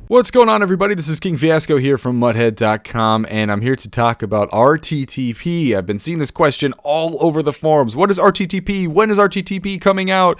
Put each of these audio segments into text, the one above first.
What's going on, everybody? This is King Fiasco here from MUThead.com, and I'm here to talk about RttP. I've been seeing this question all over the forums. What is RttP? When is RttP coming out?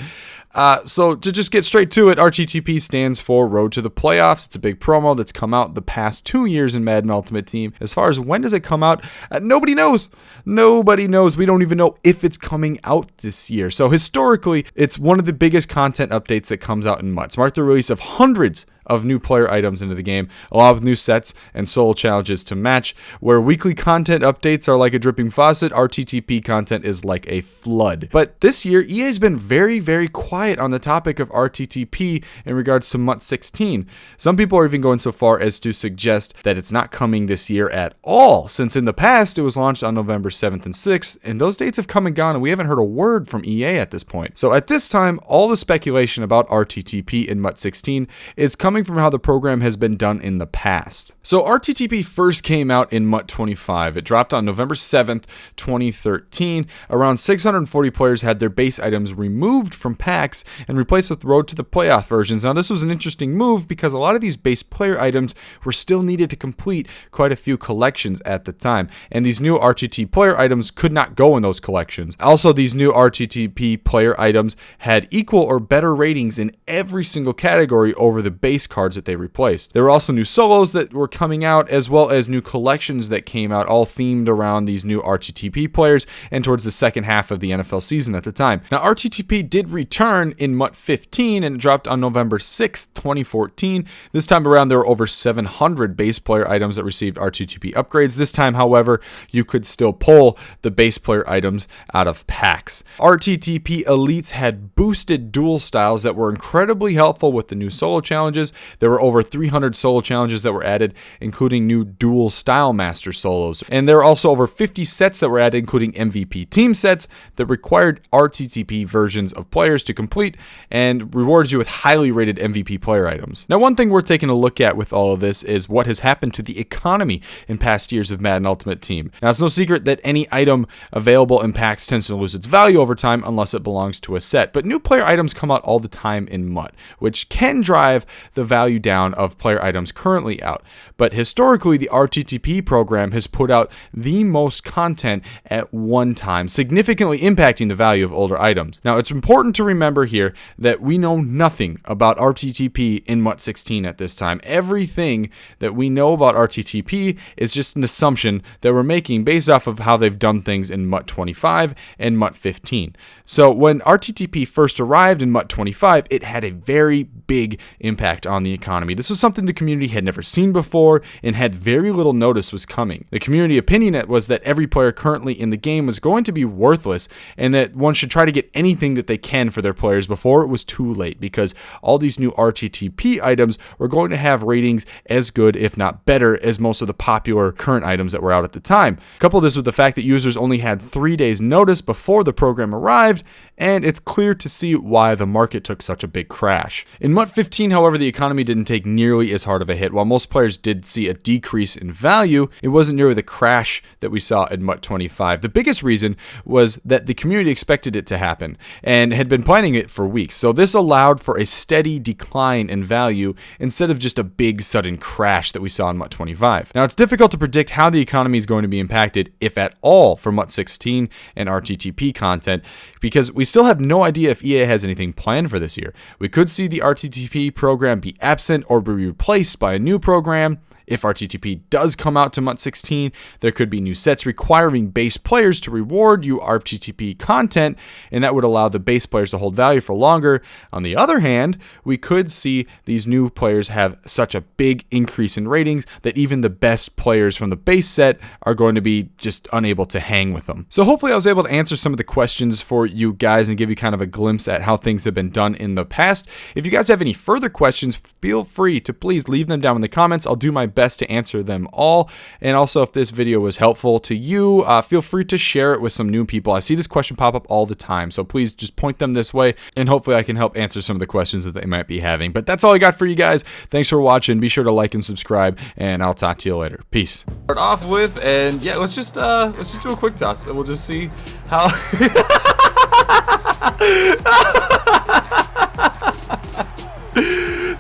So to just get straight to it, RttP stands for Road to the Playoffs. It's a big promo that's come out the past 2 years in Madden Ultimate Team. As far as when does it come out, nobody knows. Nobody knows. We don't even know if it's coming out this year. So historically, it's one of the biggest content updates that comes out in MUT. Mark the release of hundreds of new player items into the game, along with new sets and solo challenges to match. Where weekly content updates are like a dripping faucet, RttP content is like a flood. But this year, EA has been very, very quiet on the topic of RttP in regards to MUT 16. Some people are even going so far as to suggest that it's not coming this year at all, since in the past it was launched on November 7th and 6th, and those dates have come and gone, and we haven't heard a word from EA at this point. So at this time, all the speculation about RttP in MUT 16 is coming from how the program has been done in the past. So RttP first came out in MUT 25. It dropped on November 7th, 2013. Around 640 players had their base items removed from packs and replaced with Road to the Playoff versions. Now this was an interesting move because a lot of these base player items were still needed to complete quite a few collections at the time, and these new RttP player items could not go in those collections. Also, these new RttP player items had equal or better ratings in every single category over the base cards that they replaced. There were also new solos that were coming out, as well as new collections that came out, all themed around these new RttP players and towards the second half of the NFL season at the time. Now, RttP did return in MUT 15 and it dropped on November 6th, 2014. This time around, there were over 700 base player items that received RttP upgrades. This time, however, you could still pull the base player items out of packs. RttP Elites had boosted duel styles that were incredibly helpful with the new solo challenges. There were over 300 solo challenges that were added, including new dual style master solos. And there were also over 50 sets that were added, including MVP team sets that required RttP versions of players to complete and rewarded you with highly rated MVP player items. Now, one thing we're taking a look at with all of this is what has happened to the economy in past years of Madden Ultimate Team. Now, it's no secret that any item available in packs tends to lose its value over time unless it belongs to a set. But new player items come out all the time in MUT, which can drive the value down of player items currently out. But historically, the RttP program has put out the most content at one time, significantly impacting the value of older items. Now, it's important to remember here that we know nothing about RttP in MUT 16 at this time. Everything that we know about RttP is just an assumption that we're making based off of how they've done things in MUT 25 and MUT 15. So when RttP first arrived in MUT 25, it had a very big impact on the economy. This was something the community had never seen before and had very little notice was coming. The community opinion was that every player currently in the game was going to be worthless and that one should try to get anything that they can for their players before it was too late, because all these new RttP items were going to have ratings as good, if not better, as most of the popular current items that were out at the time. Couple this with the fact that users only had 3 days notice before the program arrived, and it's clear to see why the market took such a big crash. In MUT 15, however, the economy didn't take nearly as hard of a hit. While most players did see a decrease in value, it wasn't nearly the crash that we saw in MUT 25. The biggest reason was that the community expected it to happen and had been planning it for weeks. So this allowed for a steady decline in value instead of just a big sudden crash that we saw in MUT 25. Now, it's difficult to predict how the economy is going to be impacted, if at all, for MUT 16 and RttP content, because we still have no idea if EA has anything planned for this year. We could see the RttP program be absent or be replaced by a new program. If RttP does come out to MUT 16, there could be new sets requiring base players to reward you RttP content, and that would allow the base players to hold value for longer. On the other hand, we could see these new players have such a big increase in ratings that even the best players from the base set are going to be just unable to hang with them. So hopefully I was able to answer some of the questions for you guys and give you kind of a glimpse at how things have been done in the past. If you guys have any further questions, feel free to please leave them down in the comments. I'll do my best to answer them all. And also, if this video was helpful to you, feel free to share it with some new people. I see this question pop up all the time, so please just point them this way, and hopefully I can help answer some of the questions that they might be having. But that's all I got for you guys. Thanks for watching. Be sure to like and subscribe, and I'll talk to you later. Peace. Start off with, and yeah, let's just do a quick toss, and we'll just see how.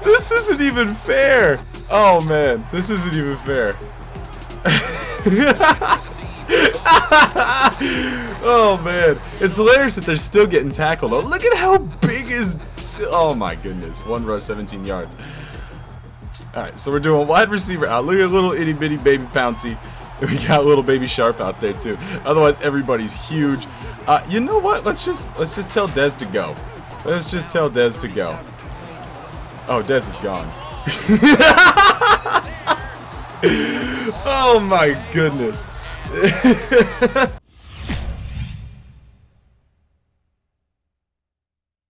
This isn't even fair. Oh man, this isn't even fair. Oh man, it's hilarious that they're still getting tackled. Oh, look at how big is. Oh my goodness, 1 rush, 17 yards. All right, so we're doing wide receiver out. Look at little itty bitty baby Pouncy. We got little baby Sharp out there too. Otherwise, everybody's huge. You know what? Let's just tell Dez to go. Let's just tell Dez to go. Oh, Dez is gone. Oh my goodness.